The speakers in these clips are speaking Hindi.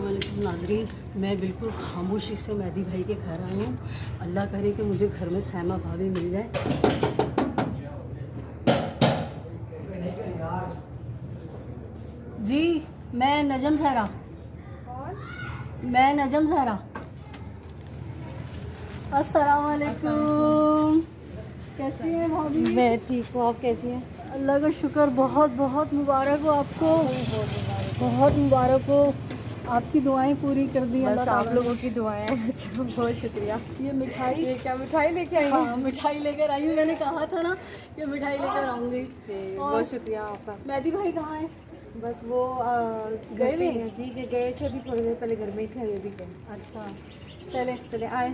अस्सलामुअलैकुम नाज़रीन, मैं बिल्कुल खामोशी से मेहदी भाई के घर आई हूँ। अल्लाह करे कि मुझे घर में सैमा भाभी मिल जाए। जी मैं नजम जहरा। मैं नजम जहरा। अस्सलामुअलैकुम। कैसी हैं भाभी? मैं ठीक हूँ, आप कैसी हैं? अल्लाह का शुक्र, बहुत बहुत मुबारक हो आपको, बहुत मुबारक हो। आपकी दुआएं पूरी कर दी बस अल्लाह आप ताला लोगों ने। की दुआएं हैं। अच्छा, बहुत शुक्रिया। ये मिठाई, ये क्या मिठाई लेके आई? हाँ मिठाई लेकर आई हूँ। मैंने कहा था ना कि मिठाई लेकर आऊँगी। और बहुत शुक्रिया आपका। मेहदी भाई कहाँ हैं? बस वो गए गए नहीं? जी के गए थे, अभी थोड़ी देर पहले घर में ही थे, अभी भी गए। अच्छा चले चले आए।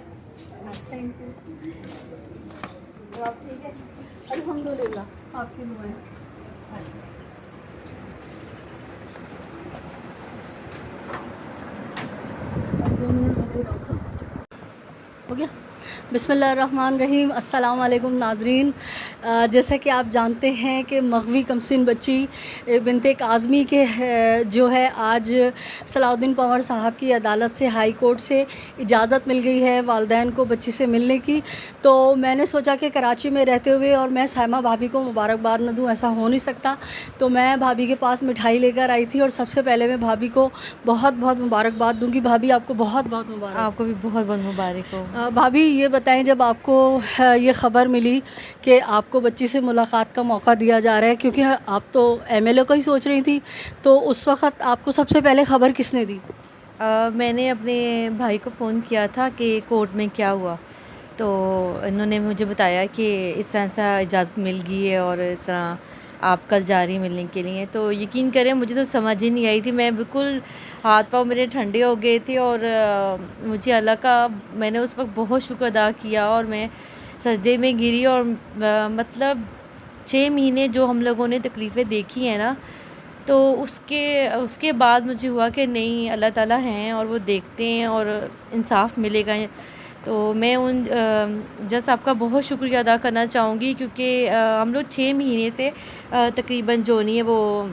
Thank you. तो आप ठीक है? अल्हम्दुलिल्लाह आपकी दुआएं। अब 2 मिनट हो गया। बिस्मिल्लाहिर्रहमानिर्रहीम। अस्सलाम वालेकुम नाज़रीन। जैसा कि आप जानते हैं कि मग़वी कमसिन बच्ची बिनते काज़मी के जो है आज सलाउद्दीन पंवर साहब की अदालत से, हाई कोर्ट से इजाज़त मिल गई है वालिदैन को बच्ची से मिलने की। तो मैंने सोचा कि कराची में रहते हुए और मैं सैमा भाभी को मुबारकबाद न दूँ, ऐसा हो नहीं सकता। तो मैं भाभी के पास मिठाई लेकर आई थी और सबसे पहले मैं भाभी को बहुत बहुत मुबारकबाद दूँगी। भाभी आपको बहुत बहुत मुबारक। आपको भी बहुत बहुत मुबारक हो। भाभी ये बताएं, जब आपको ये ख़बर मिली कि आपको बच्ची से मुलाकात का मौका दिया जा रहा है, क्योंकि आप तो एमएलए का ही सोच रही थी, तो उस वक़्त आपको सबसे पहले ख़बर किसने दी? मैंने अपने भाई को फ़ोन किया था कि कोर्ट में क्या हुआ, तो इन्होंने मुझे बताया कि इस तरह से इजाज़त मिल गई है और इस तरह आप कल जा रही मिलने के लिए। तो यकीन करें मुझे तो समझ ही नहीं आई थी, मैं बिल्कुल हाथ पाँव मेरे ठंडे हो गए थे और मुझे अल्लाह का, मैंने उस वक्त बहुत शुक्र अदा किया और मैं सजदे में गिरी। और मतलब 6 महीने जो हम लोगों ने तकलीफ़ें देखी हैं ना, तो उसके बाद मुझे हुआ कि नहीं, अल्लाह ताला हैं और वो देखते हैं और इंसाफ मिलेगा। तो मैं उन जज साहब का बहुत शुक्रिया अदा करना चाहूँगी, क्योंकि हम लोग 6 महीने से तकरीबन जो नहीं है वो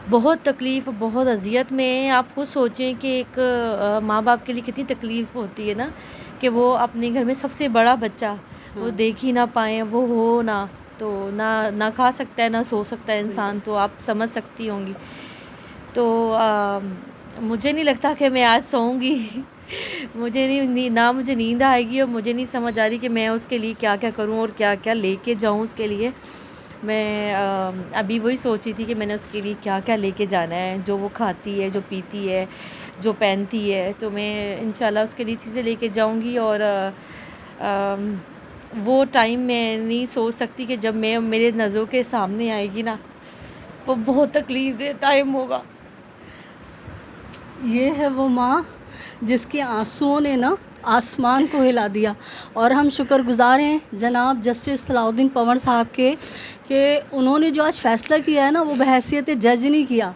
बहुत तकलीफ़, बहुत अज़ियत में हैं। आप खुद सोचें कि एक माँ बाप के लिए कितनी तकलीफ़ होती है ना, कि वो अपने घर में सबसे बड़ा बच्चा वो देख ही ना पाएँ, वो हो ना, तो ना खा सकता है, ना सो सकता है इंसान, तो आप समझ सकती होंगी। तो मुझे नहीं लगता कि मैं आज सोऊंगी। मुझे ना मुझे नींद आएगी और मुझे नहीं समझ आ रही कि मैं उसके लिए क्या क्या करूं और क्या क्या लेके जाऊं उसके लिए। मैं अभी वही सोच रही थी कि मैंने उसके लिए क्या क्या लेके जाना है, जो वो खाती है, जो पीती है, जो पहनती है। तो मैं इंशाल्लाह उसके लिए चीज़ें लेके जाऊंगी। और वो टाइम मैं नहीं सोच सकती कि जब मैं मेरे नज़रों के सामने आएगी ना, वो बहुत तकलीफ़ दे टाइम होगा। ये है वो माँ जिसके आंसुओं ने ना आसमान को हिला दिया। और हम शुक्रगुज़ार हैं जनाब जस्टिस सलाउद्दीन पंवर साहब के कि उन्होंने जो आज फ़ैसला किया है ना, वो बहैसियत जज नहीं किया।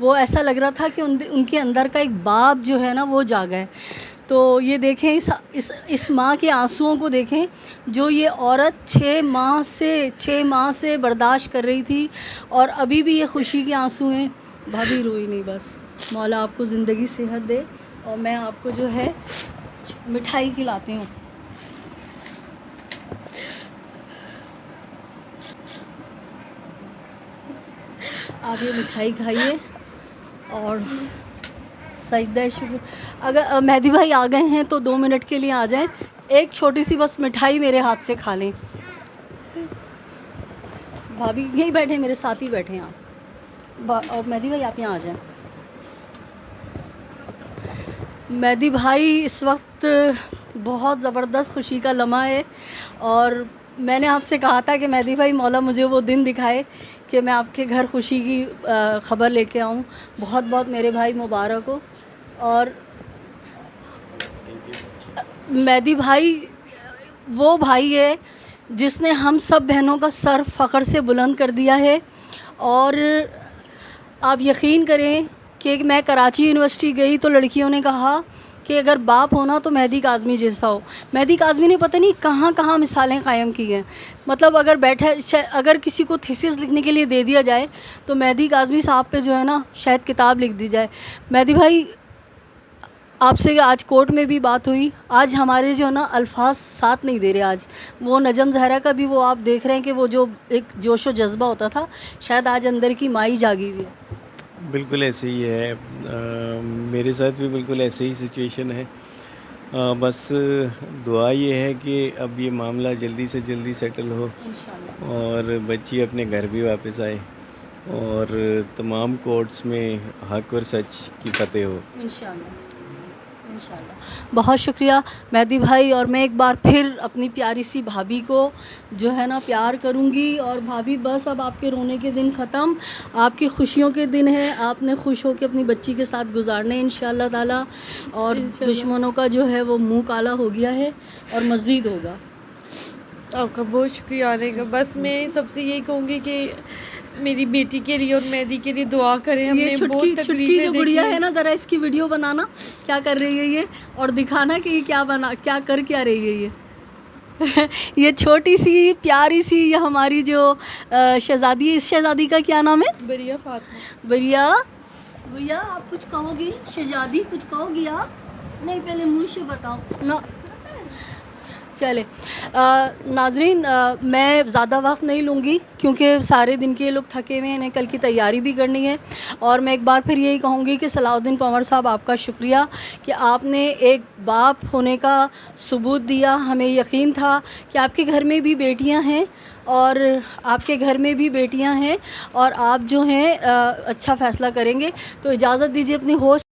वो ऐसा लग रहा था कि उनके अंदर का एक बाप जो है ना वो जागा है। तो ये देखें, इस माँ के आंसुओं को देखें, जो ये औरत 6 माह से बर्दाश्त कर रही थी और अभी भी ये खुशी के आंसू हैं। भाभी रोई नहीं, बस मौला आपको ज़िंदगी सेहत दे। और मैं आपको जो है मिठाई खिलाती हूँ। आप ये मिठाई खाइए और सजदा शुक्र। अगर मेहदी भाई आ गए हैं तो 2 मिनट के लिए आ जाएं, एक छोटी सी बस मिठाई मेरे हाथ से खा लें। भाभी यहीं बैठे, मेरे साथ ही बैठे हैं आप। और मेहदी भाई आप यहाँ आ जाएं। मेहदी भाई इस वक्त बहुत ज़बरदस्त खुशी का लम्हा है और मैंने आपसे कहा था कि मेहदी भाई मौला मुझे वो दिन दिखाए कि मैं आपके घर खुशी की ख़बर लेके आऊँ। बहुत बहुत मेरे भाई मुबारक हो। और मेहदी भाई वो भाई है जिसने हम सब बहनों का सर फ़ख्र से बुलंद कर दिया है। और आप यकीन करें कि मैं कराची यूनिवर्सिटी गई तो लड़कियों ने कहा कि अगर बाप होना तो मेहदी काज़मी जैसा हो। मेहदी काज़मी ने पता नहीं कहाँ कहाँ मिसालें कायम की हैं। मतलब अगर किसी को थीसिस लिखने के लिए दे दिया जाए तो मेहदी काज़मी साहब पे जो है ना शायद किताब लिख दी जाए। मेहदी भाई, आपसे आज कोर्ट में भी बात हुई, आज हमारे जो है ना अल्फाज साथ नहीं दे रहे। आज वो नजम ज़हरा का भी वो आप देख रहे हैं कि वो जो एक जोश व जज्बा होता था, शायद आज अंदर की माई जागी हुई है। बिल्कुल ऐसे ही है। मेरे साथ भी बिल्कुल ऐसे ही सिचुएशन है। बस दुआ ये है कि अब ये मामला जल्दी से जल्दी सेटल हो इंशाल्लाह। और बच्ची अपने घर भी वापस आए और तमाम कोर्ट्स में हक और सच की फतेह हो। इंशाल्लाह इंशाल्लाह। बहुत शुक्रिया मेहदी भाई, और मैं एक बार फिर अपनी प्यारी सी भाभी को जो है ना प्यार करूँगी। और भाभी, बस अब आपके रोने के दिन ख़त्म, आपकी खुशियों के दिन है। आपने खुश होकर अपनी बच्ची के साथ गुजारने इंशाल्लाह ताला, और दुश्मनों का जो है वो मुंह काला हो गया है और मज़ीद होगा। आपका बहुत शुक्रिया आने का। बस मैं सबसे यही कहूँगी कि मेरी बेटी के लिए और मेहदी के लिए दुआ करें। हमने ये बहुत छुटकी तकलीफें जो देखी गुड़िया हैं। है ना, ज़रा इसकी वीडियो बनाना, क्या कर रही है ये, और दिखाना कि ये क्या कर रही है ये। ये छोटी सी प्यारी सी ये हमारी जो शहज़ादी है, इस शहज़ादी का क्या नाम है? बरिया फातिमा। भैया भैया, आप कुछ कहोगी? शहज़ादी कुछ कहोगी आप? नहीं, पहले मुँह से बताओ ना। चले नाजरीन, मैं ज़्यादा वक्त नहीं लूँगी क्योंकि सारे दिन के लोग थके हुए हैं, इन्हें कल की तैयारी भी करनी है। और मैं एक बार फिर यही कहूँगी कि सलाउद्दीन पंवर साहब, आपका शुक्रिया कि आपने एक बाप होने का सबूत दिया। हमें यकीन था कि आपके घर में भी बेटियाँ हैं और आपके घर में भी बेटियां हैं और आप जो हैं अच्छा फ़ैसला करेंगे। तो इजाज़त दीजिए अपनी होस्ट